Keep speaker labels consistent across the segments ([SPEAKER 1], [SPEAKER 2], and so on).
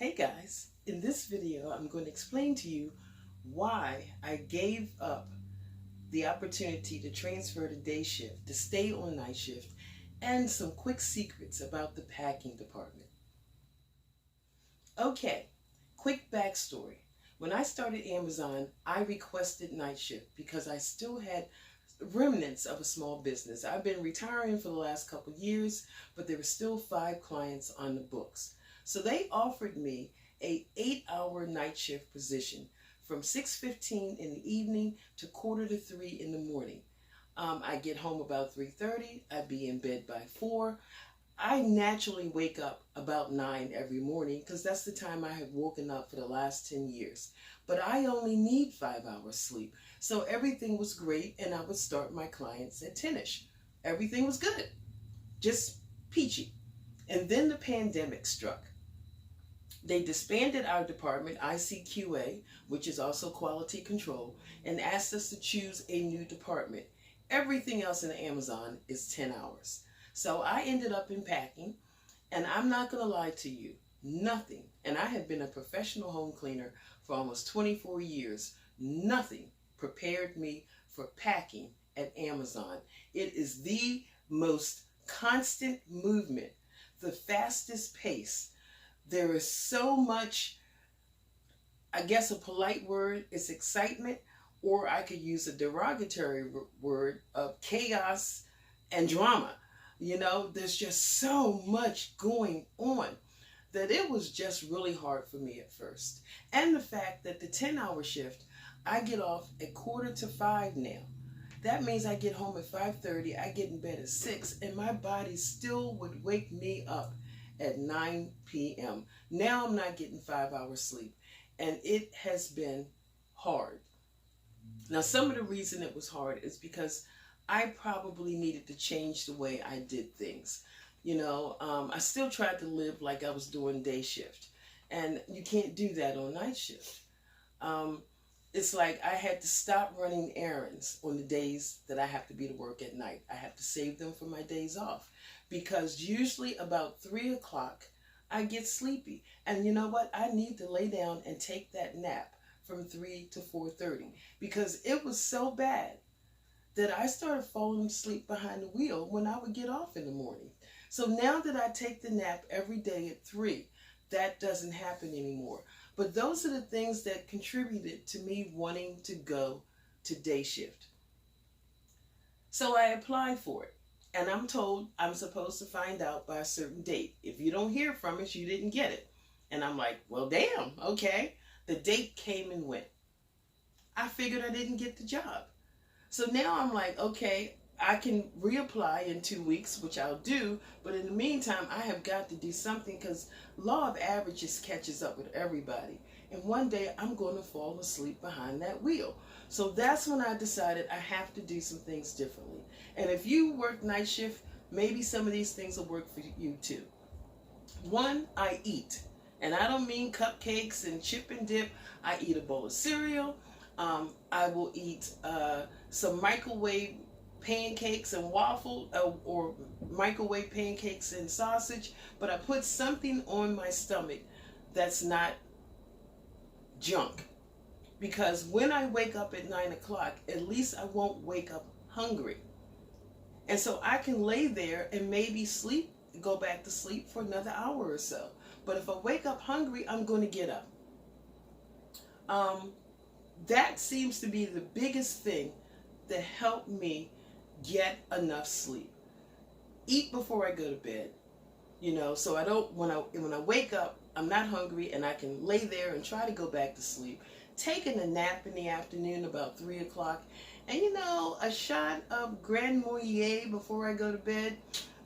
[SPEAKER 1] Hey guys, in this video I'm going to explain to you why I gave up the opportunity to transfer to day shift, to stay on night shift, and some quick secrets about the packing department. Okay, quick backstory. When I started Amazon, I requested night shift because I still had remnants of a small business. I've been retiring for the last couple years, but there were still 5 clients on the books. So they offered me a 8-hour night shift position from 6:15 in the evening to 2:45 in the morning. I get home about 3:30. I'd be in bed by 4. I naturally wake up about 9 every morning because that's the time I have woken up for the last 10 years. But I only need 5 hours sleep. So everything was great, and I would start my clients at 10ish. Everything was good, just peachy. And then the pandemic struck. They disbanded our department, ICQA, which is also quality control, and asked us to choose a new department. Everything else in Amazon is 10 hours. So I ended up in packing, and I'm not going to lie to you, nothing, and I have been a professional home cleaner for almost 24 years, nothing prepared me for packing at Amazon. It is the most constant movement, the fastest pace. There is so much, I guess a polite word is excitement, or I could use a derogatory word of chaos and drama. You know, there's just so much going on that it was just really hard for me at first. And the fact that the 10-hour shift, I get off at 4:45 now. That means I get home at 5:30, I get in bed at 6, and my body still would wake me up at 9 p.m. Now I'm not getting 5 hours sleep, and it has been hard. Now, some of the reason it was hard is because I probably needed to change the way I did things. You know, I still tried to live like I was doing day shift, and you can't do that on night shift. It's like I had to stop running errands on the days that I have to be to work at night. I have to save them for my days off, because usually about 3 o'clock I get sleepy. And you know what? I need to lay down and take that nap from 3 to 4:30, because it was so bad that I started falling asleep behind the wheel when I would get off in the morning. So now that I take the nap every day at 3, that doesn't happen anymore. But those are the things that contributed to me wanting to go to day shift. So I applied for it, and I'm told I'm supposed to find out by a certain date. If you don't hear from us, you didn't get it. And I'm like, well, damn, okay. The date came and went. I figured I didn't get the job. So now I'm like, okay, I can reapply in 2 weeks, which I'll do. But in the meantime, I have got to do something, because law of averages catches up with everybody. And one day I'm going to fall asleep behind that wheel. So that's when I decided I have to do some things differently. And if you work night shift, maybe some of these things will work for you too. One, I eat. And I don't mean cupcakes and chip and dip. I eat a bowl of cereal. I will eat some microwave pancakes and waffle, or microwave pancakes and sausage, but I put something on my stomach that's not junk, because when I wake up at 9 o'clock, at least I won't wake up hungry, and so I can lay there and maybe go back to sleep for another hour or so. But if I wake up hungry, I'm going to get up. That seems to be the biggest thing that helped me get enough sleep. Eat before I go to bed, you know, so I don't, when I wake up, I'm not hungry, and I can lay there and try to go back to sleep. Taking a nap in the afternoon about 3 o'clock, and you know, a shot of Grand Marnier before I go to bed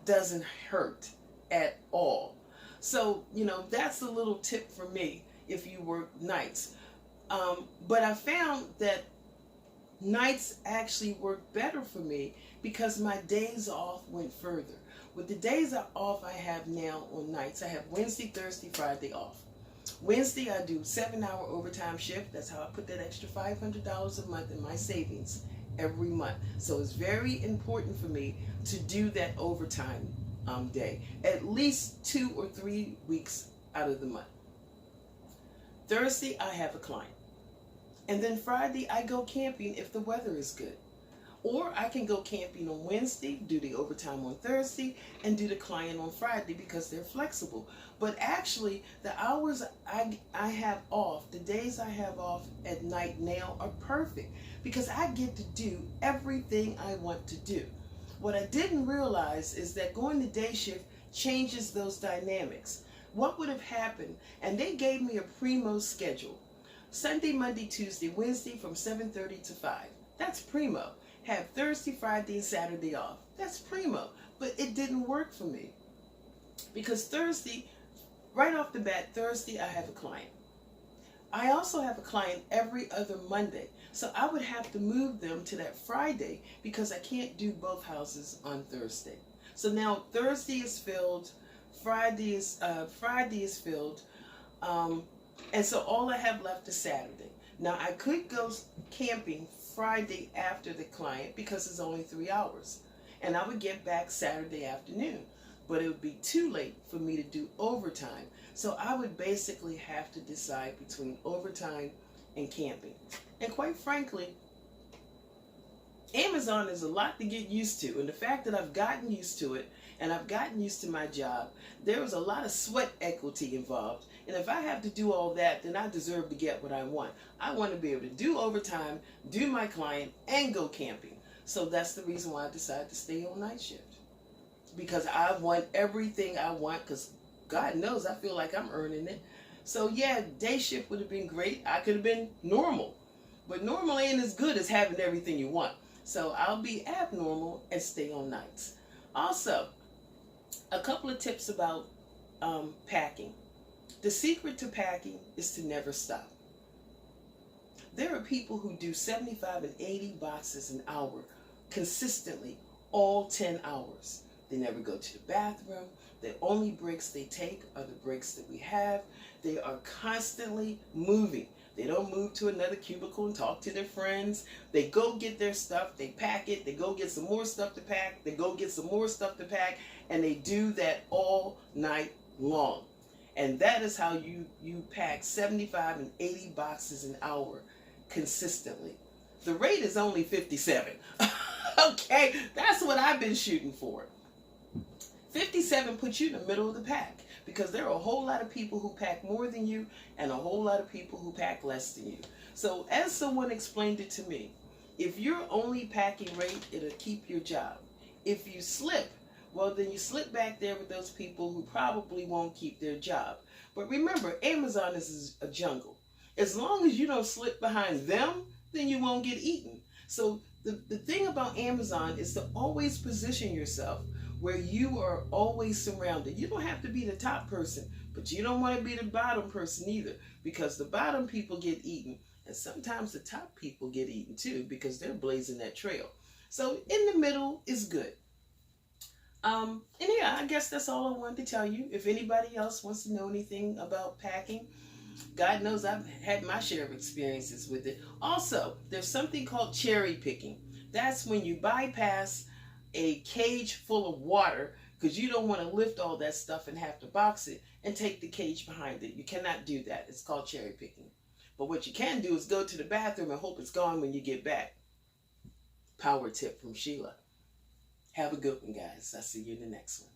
[SPEAKER 1] doesn't hurt at all. So, you know, that's a little tip for me if you work nights. But I found that nights actually work better for me because my days off went further. With the days off I have now on nights, I have Wednesday, Thursday, Friday off. Wednesday I do 7-hour overtime shift. That's how I put that extra $500 a month in my savings every month. So it's very important for me to do that overtime day, at least 2 or 3 weeks out of the month. Thursday, I have a client. And then Friday, I go camping if the weather is good. Or I can go camping on Wednesday, do the overtime on Thursday, and do the client on Friday because they're flexible. But actually, the hours I have off, the days I have off at night now are perfect because I get to do everything I want to do. What I didn't realize is that going to day shift changes those dynamics. What would have happened? And they gave me a primo schedule. Sunday, Monday, Tuesday, Wednesday from 7:30 to 5. That's primo. Have Thursday, Friday, and Saturday off. That's primo. But it didn't work for me. Because Thursday, right off the bat, Thursday I have a client. I also have a client every other Monday. So I would have to move them to that Friday because I can't do both houses on Thursday. So now Thursday is filled, Friday is filled, and so all I have left is Saturday. Now I could go camping Friday after the client because it's only 3 hours, and I would get back Saturday afternoon. But it would be too late for me to do overtime. So I would basically have to decide between overtime and camping. And quite frankly, Amazon is a lot to get used to. And the fact that I've gotten used to it and I've gotten used to my job, there is a lot of sweat equity involved. And if I have to do all that, then I deserve to get what I want. I want to be able to do overtime, do my client, and go camping. So that's the reason why I decided to stay on night shift. Because I want everything I want, because God knows I feel like I'm earning it. So yeah, day shift would have been great. I could have been normal. But normal ain't as good as having everything you want. So I'll be abnormal and stay on nights. Also, a couple of tips about packing. The secret to packing is to never stop. There are people who do 75 and 80 boxes an hour consistently, all 10 hours. They never go to the bathroom. The only breaks they take are the breaks that we have. They are constantly moving. They don't move to another cubicle and talk to their friends. They go get their stuff. They pack it. They go get some more stuff to pack. They go get some more stuff to pack. And they do that all night long. And that is how you pack 75 and 80 boxes an hour consistently. The rate is only 57. Okay, that's what I've been shooting for. 57 puts you in the middle of the pack because there are a whole lot of people who pack more than you and a whole lot of people who pack less than you. So as someone explained it to me, if your only packing rate, it'll keep your job. If you slip, well then you slip back there with those people who probably won't keep their job. But remember, Amazon is a jungle. As long as you don't slip behind them, then you won't get eaten. So the thing about Amazon is to always position yourself where you are always surrounded. You don't have to be the top person, but you don't want to be the bottom person either, because the bottom people get eaten, and sometimes the top people get eaten too, because they're blazing that trail. So in the middle is good. And yeah, I guess that's all I wanted to tell you. If anybody else wants to know anything about packing, God knows I've had my share of experiences with it. Also, there's something called cherry picking. That's when you bypass a cage full of water because you don't want to lift all that stuff and have to box it and take the cage behind it. You cannot do that. It's called cherry picking. But what you can do is go to the bathroom and hope it's gone when you get back. Power tip from Sheila. Have a good one, guys. I'll see you in the next one.